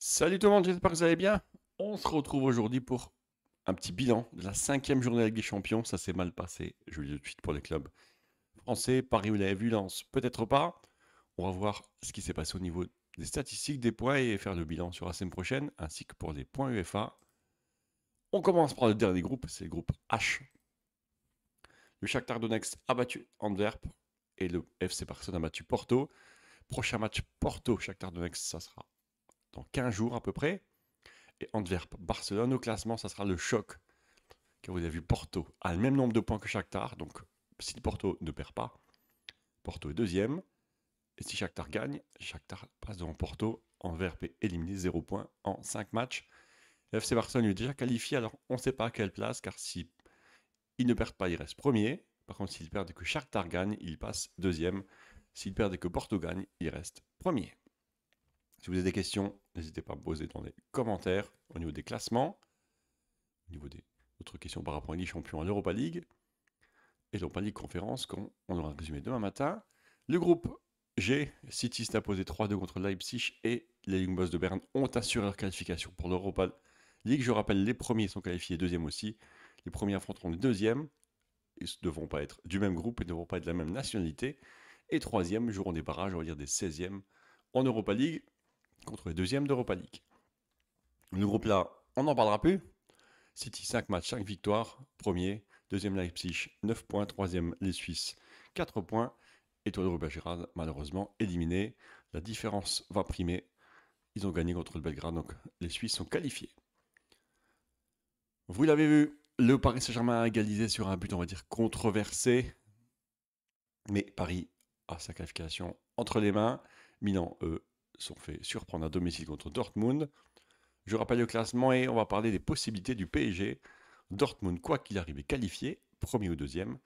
Salut tout le monde, j'espère que vous allez bien. On se retrouve aujourd'hui pour un petit bilan de la cinquième journée de la Ligue des Champions. Ça s'est mal passé, je le dis tout de suite pour les clubs français. Paris, vous l'avez vu, Lens, peut-être pas. On va voir ce qui s'est passé au niveau des statistiques, des points et faire le bilan sur la semaine prochaine, ainsi que pour les points UEFA. On commence par le dernier groupe, c'est le groupe H. Le Shakhtar Donetsk a battu Antwerp et le FC Barcelone a battu Porto. Prochain match Porto-Shakhtar Donetsk, ça sera dans 15 jours à peu près. Et Antwerp-Barcelone au classement, ça sera le choc. Car vous avez vu, Porto a le même nombre de points que Shakhtar. Donc, si Porto ne perd pas, Porto est deuxième. Et si Shakhtar gagne, Shakhtar passe devant Porto. Antwerp est éliminé 0 points en 5 matchs. Le FC Barcelone est déjà qualifié, alors on ne sait pas à quelle place, car si ils ne perdent pas, il reste premier. Par contre, s'ils perdent et que Shakhtar gagne, il passe deuxième. S'ils perdent et que Porto gagne, il reste premier. Si vous avez des questions, n'hésitez pas à me poser dans les commentaires au niveau des classements, au niveau des autres questions par rapport à Ligue Champion à l'Europa League et l'Europa League Conférence, qu'on aura résumé demain matin. Le groupe G, City s'est imposé 3-2 contre Leipzig et les Young Boys de Berne ont assuré leur qualification pour l'Europa League. Je rappelle, les premiers sont qualifiés, deuxième aussi. Les premiers affronteront les deuxièmes. Ils ne devront pas être du même groupe et ne devront pas être de la même nationalité. Et troisième joueront des barrages, on va dire des 16e en Europa League contre les deuxièmes d'Europa League. Le groupe là, on n'en parlera plus. City 5 matchs, 5 victoires, premier. Deuxième Leipzig, 9 points. Troisième les Suisses, 4 points. Et Todor Belgrade, malheureusement, éliminé. La différence va primer. Ils ont gagné contre le Belgrade, donc les Suisses sont qualifiés. Vous l'avez vu, le Paris Saint-Germain a égalisé sur un but, on va dire, controversé. Mais Paris a sa qualification entre les mains. Milan, eux, sont fait surprendre à domicile contre Dortmund. Je rappelle le classement et on va parler des possibilités du PSG. Dortmund, quoi qu'il arrive, est qualifié, premier ou deuxième.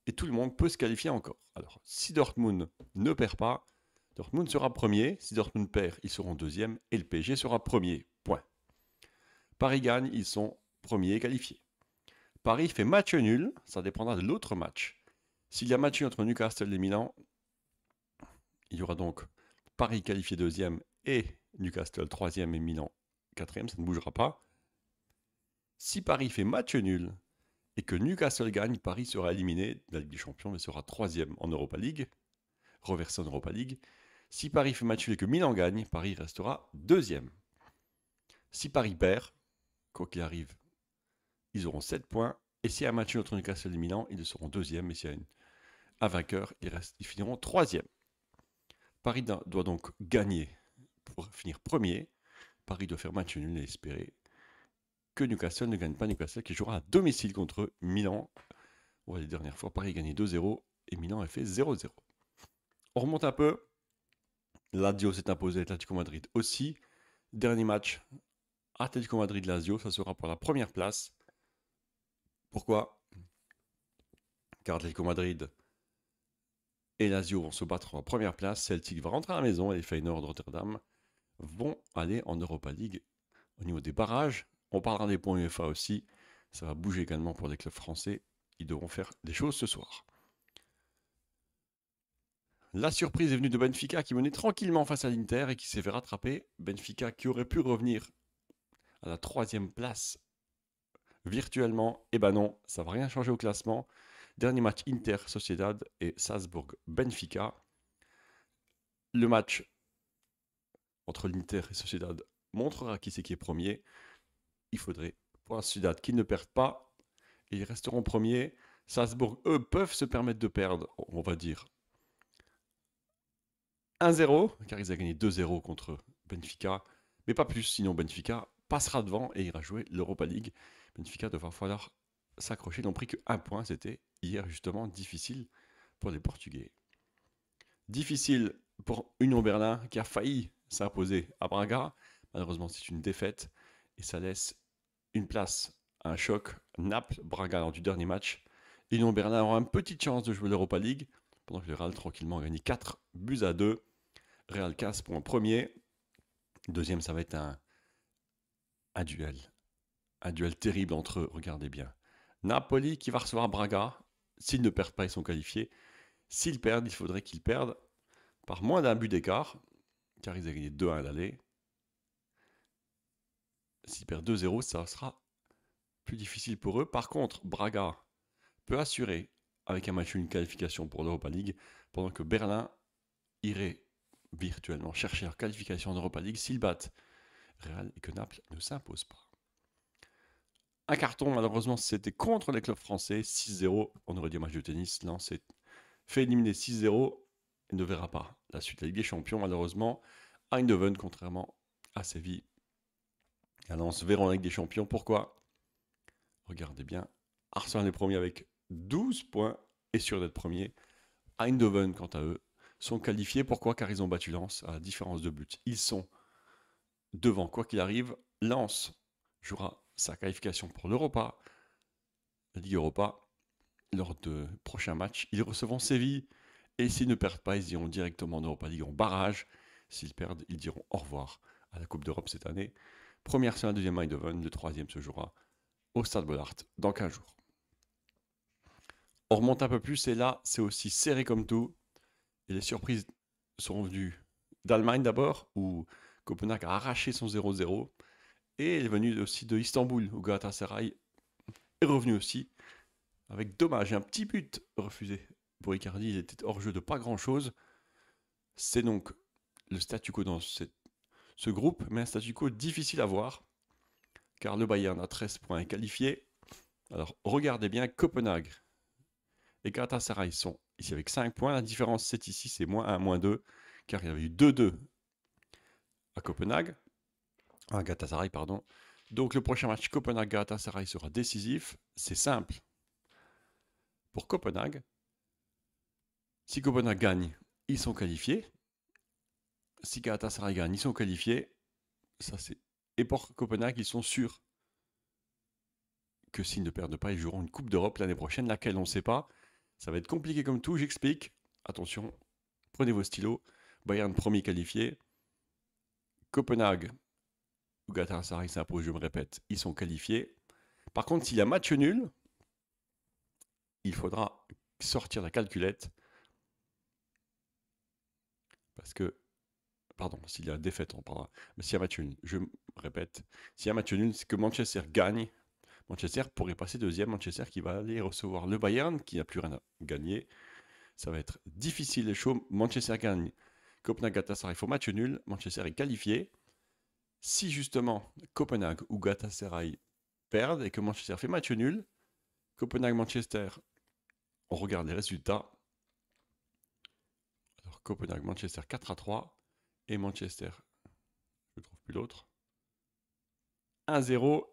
Et tout le monde peut se qualifier encore. Alors, si Dortmund ne perd pas, Dortmund sera premier. Si Dortmund perd, ils seront deuxième. Et le PSG sera premier. Point. Paris gagne, ils sont premiers qualifiés. Paris fait match nul, ça dépendra de l'autre match. S'il y a match nul entre Newcastle et Milan, il y aura donc Paris qualifié deuxième et Newcastle troisième et Milan quatrième, ça ne bougera pas. Si Paris fait match nul et que Newcastle gagne, Paris sera éliminé de la Ligue des Champions mais sera troisième en Europa League, reversé en Europa League. Si Paris fait match nul et que Milan gagne, Paris restera deuxième. Si Paris perd, quoi qu'il arrive, ils auront 7 points. Et s'il y a un match nul entre Newcastle et Milan, ils seront deuxième. Et s'il y a un vainqueur, ils finiront troisième. Paris doit donc gagner pour finir premier. Paris doit faire match nul et espérer que Newcastle ne gagne pas. Newcastle qui jouera à domicile contre Milan. Ouais, les dernières fois, Paris a gagné 2-0 et Milan a fait 0-0. On remonte un peu. Lazio s'est imposé à Atlético Madrid aussi. Dernier match, Atlético Madrid-Lazio, ça sera pour la première place. Pourquoi? Car Atlético Madrid et Lazio vont se battre pour la première place. Celtic va rentrer à la maison et les Feyenoord de Rotterdam vont aller en Europa League. Au niveau des barrages, on parlera des points UEFA aussi. Ça va bouger également pour les clubs français. Ils devront faire des choses ce soir. La surprise est venue de Benfica qui menait tranquillement face à l'Inter et qui s'est fait rattraper. Benfica qui aurait pu revenir à la troisième place virtuellement. Et ben non, ça va rien changer au classement. Dernier match Inter Sociedad et Salzbourg Benfica. Le match entre l'Inter et Sociedad montrera qui c'est qui est premier. Il faudrait pour la Sociedad qu'ils ne perdent pas et ils resteront premiers. Salzbourg, eux, peuvent se permettre de perdre, on va dire 1-0, car ils ont gagné 2-0 contre Benfica, mais pas plus, sinon Benfica passera devant et ira jouer l'Europa League. Benfica devra falloir s'accrocher, n'ont pris que 1 point, c'était hier justement difficile pour les Portugais. Difficile pour Union Berlin qui a failli s'imposer à Braga. Malheureusement, c'est une défaite et ça laisse une place à un choc Naples-Braga lors du dernier match. Union Berlin aura une petite chance de jouer l'Europa League pendant que le Real tranquillement a gagné 4-2. Real 15 points premier. Deuxième, ça va être un duel. Un duel terrible entre eux, regardez bien. Napoli qui va recevoir Braga. S'ils ne perdent pas, ils sont qualifiés. S'ils perdent, il faudrait qu'ils perdent par moins d'un but d'écart, car ils ont gagné 2-1 à l'aller. S'ils perdent 2-0, ça sera plus difficile pour eux. Par contre, Braga peut assurer avec un match une qualification pour l'Europa League, pendant que Berlin irait virtuellement chercher leur qualification en Europa League s'ils battent Real et que Naples ne s'impose pas. Un carton, malheureusement, c'était contre les clubs français, 6-0. On aurait dit un match de tennis. Lens s'est fait éliminer 6-0 et ne verra pas la suite de la Ligue des Champions, malheureusement. Eindhoven, contrairement à Séville, et à Lens, verront la Ligue des Champions. Pourquoi? Regardez bien. Arsenal est premier avec 12 points et sûr d'être premier. Eindhoven, quant à eux, sont qualifiés. Pourquoi? Car ils ont battu Lens à la différence de but. Ils sont devant, quoi qu'il arrive. Lens jouera sa qualification pour l'Europa, la Ligue Europa, lors de prochains matchs. Ils recevront Séville et s'ils ne perdent pas, ils iront directement en Europa League en barrage. S'ils perdent, ils diront au revoir à la Coupe d'Europe cette année. Première c'est la deuxième Eindhoven, le troisième se jouera au Stade Bollaert dans 15 jours. On remonte un peu plus et là, c'est aussi serré comme tout. Et les surprises sont venues d'Allemagne d'abord, où Copenhague a arraché son 0-0. Et elle est venue aussi de Istanbul, où Galatasaray est revenu aussi, avec dommage, un petit but refusé pour Icardi. Il était hors jeu de pas grand-chose. C'est donc le statu quo dans ce groupe, mais un statu quo difficile à voir, car le Bayern a 13 points et qualifié. Alors regardez bien, Copenhague et Galatasaray sont ici avec 5 points. La différence, c'est ici, c'est -1, -2, car il y avait eu 2-2 à Copenhague. À Galatasaray, pardon. Donc le prochain match Copenhague-Galatasaray sera décisif. C'est simple. Pour Copenhague, si Copenhague gagne, ils sont qualifiés. Si Galatasaray gagne, ils sont qualifiés. Ça, c'est... Et pour Copenhague, ils sont sûrs que s'ils ne perdent pas, ils joueront une Coupe d'Europe l'année prochaine, laquelle on ne sait pas. Ça va être compliqué comme tout, j'explique. Attention, prenez vos stylos. Bayern premier qualifié. Copenhague ou Galatasaray s'impose, je me répète, ils sont qualifiés. Par contre, s'il y a match nul, il faudra sortir la calculette. Parce que, pardon, s'il y a défaite, on parlera. Mais s'il y a match nul, je me répète, s'il y a match nul, c'est que Manchester gagne. Manchester pourrait passer deuxième. Manchester qui va aller recevoir le Bayern, qui n'a plus rien à gagner. Ça va être difficile et chaud. Manchester gagne. Copenhague, Galatasaray, il faut match nul. Manchester est qualifié. Si justement Copenhague ou Galatasaray perdent et que Manchester fait match nul, Copenhague-Manchester, on regarde les résultats. Alors Copenhague-Manchester 4-3 et Manchester, je ne trouve plus l'autre. 1-0,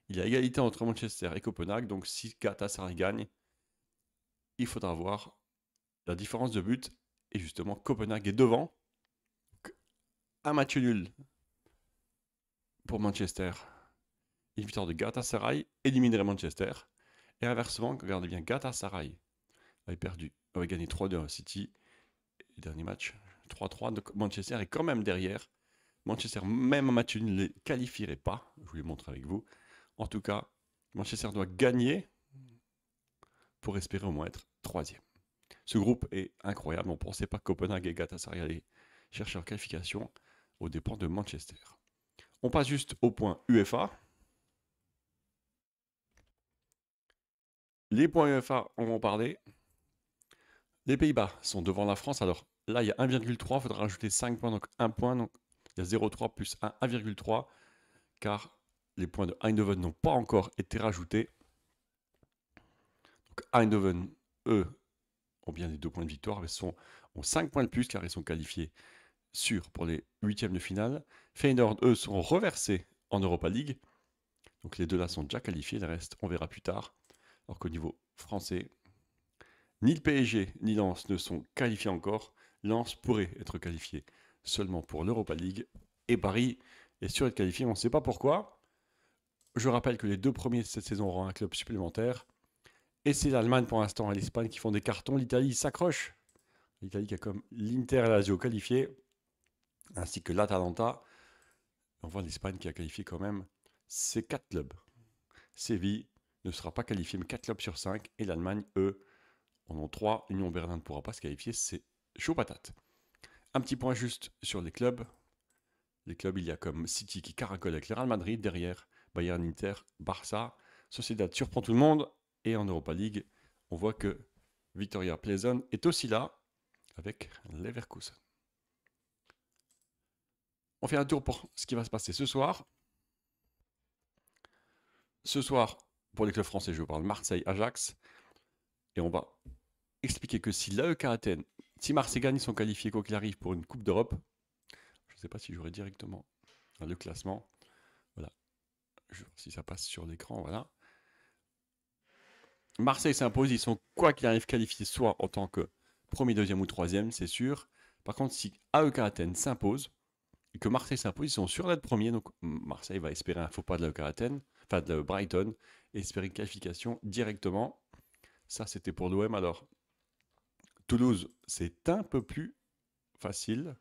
il y a égalité entre Manchester et Copenhague, donc si Galatasaray gagne, il faudra voir la différence de but. Et justement, Copenhague est devant. Un match nul pour Manchester. Une victoire de Galatasaray éliminerait Manchester. Et inversement, regardez bien, Galatasaray avait gagné 3-2 à City. Et dernier match, 3-3. Donc Manchester est quand même derrière. Manchester, même un match nul, ne les qualifierait pas. Je vous les montre avec vous. En tout cas, Manchester doit gagner pour espérer au moins être troisième. Ce groupe est incroyable. On ne pensait pas que Copenhague et Galatasaray allaient chercher leur qualification aux dépens de Manchester. On passe juste au point UEFA. Les points UEFA, on va en parler. Les Pays-Bas sont devant la France. Alors là, il y a 1,3. Il faudra rajouter 5 points, donc 1 point. Donc il y a 0,3 plus 1, 1,3. Car les points de Eindhoven n'ont pas encore été rajoutés. Donc Eindhoven, eux, ont bien les 2 points de victoire, mais ont 5 points de plus car ils sont qualifiés sûrs pour les huitièmes de finale. Feyenoord, eux, sont reversés en Europa League. Donc les deux là sont déjà qualifiés. Le reste, on verra plus tard. Alors qu'au niveau français, ni le PSG ni Lens ne sont qualifiés encore. Lens pourrait être qualifié seulement pour l'Europa League. Et Paris est sûr d'être qualifié, on ne sait pas pourquoi. Je rappelle que les 2 premiers de cette saison auront un club supplémentaire. Et c'est l'Allemagne pour l'instant et l'Espagne qui font des cartons. L'Italie s'accroche. L'Italie qui a comme l'Inter et la Lazio qualifiés, ainsi que l'Atalanta. On voit l'Espagne qui a qualifié quand même ces 4 clubs. Séville ne sera pas qualifié, mais 4 clubs sur 5. Et l'Allemagne, eux, en ont 3. L'Union Berlin ne pourra pas se qualifier, c'est chaud patate. Un petit point juste sur les clubs. Les clubs, il y a comme City qui caracole avec le Real Madrid derrière, Bayern, Inter, Barça. Sociedad surprend tout le monde. Et en Europa League, on voit que Victoria Pleasant est aussi là avec Leverkusen. On fait un tour pour ce qui va se passer ce soir. Ce soir, pour les clubs français, je parle Marseille-Ajax. Et on va expliquer que si l'AEK Athènes, si Marseille gagne, ils sont qualifiés quoi qu'il arrive pour une Coupe d'Europe. Je ne sais pas si j'aurai directement le classement. Voilà. Je vois si ça passe sur l'écran. Voilà. Marseille s'impose. Ils sont quoi qu'il arrive qualifiés soit en tant que premier, deuxième ou troisième, c'est sûr. Par contre, si AEK Athènes s'impose et que Marseille s'impose, ils sont sûrs d'être premiers. Donc Marseille va espérer un faux pas de l'AEK Athènes, enfin de Brighton, et espérer une qualification directement. Ça, c'était pour l'OM. Alors, Toulouse, c'est un peu plus facile.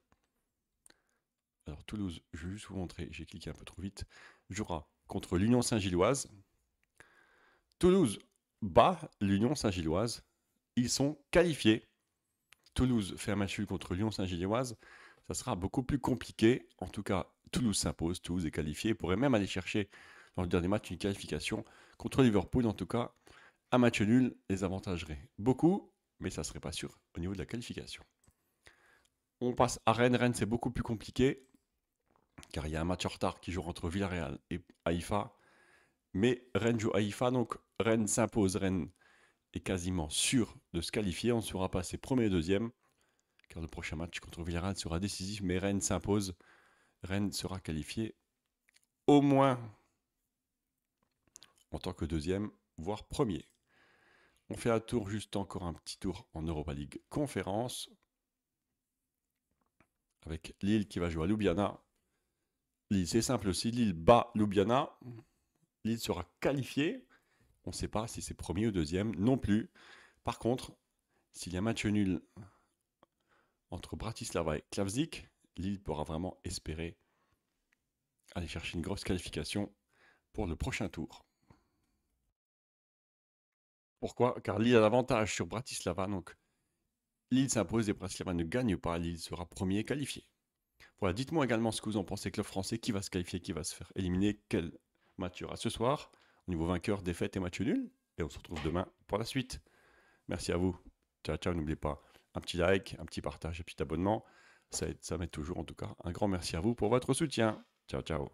Alors, Toulouse, je vais juste vous montrer, j'ai cliqué un peu trop vite, jouera contre l'Union Saint-Gilloise. Toulouse bat l'Union Saint-Gilloise. Ils sont qualifiés. Toulouse fait un match nul contre l'Union Saint-Gilloise. Ça sera beaucoup plus compliqué. En tout cas, Toulouse s'impose. Toulouse est qualifié. Pourrait même aller chercher dans le dernier match une qualification contre Liverpool. En tout cas, un match nul les avantagerait beaucoup, mais ça ne serait pas sûr au niveau de la qualification. On passe à Rennes. Rennes, c'est beaucoup plus compliqué, car il y a un match en retard qui joue entre Villarreal et Haïfa. Mais Rennes joue Haïfa, donc Rennes s'impose. Rennes est quasiment sûr de se qualifier. On ne saura pas ses premiers et deuxièmes, car le prochain match contre Villarreal sera décisif, mais Rennes s'impose. Rennes sera qualifié au moins en tant que deuxième, voire premier. On fait un tour, juste encore un petit tour en Europa League Conférence, avec Lille qui va jouer à Ljubljana. Lille, c'est simple aussi, Lille bat Ljubljana. Lille sera qualifié. On ne sait pas si c'est premier ou deuxième, non plus. Par contre, s'il y a un match nul entre Bratislava et Klavzik, Lille pourra vraiment espérer aller chercher une grosse qualification pour le prochain tour. Pourquoi? Car Lille a l'avantage sur Bratislava, donc Lille s'impose et Bratislava ne gagne pas, Lille sera premier qualifié. Voilà, dites-moi également ce que vous en pensez, club français, qui va se qualifier, qui va se faire éliminer, quel match il y aura ce soir, au niveau vainqueur, défaite et match nul, et on se retrouve demain pour la suite. Merci à vous, ciao ciao, n'oubliez pas un petit like, un petit partage, un petit abonnement, ça m'aide toujours en tout cas. Un grand merci à vous pour votre soutien, ciao ciao.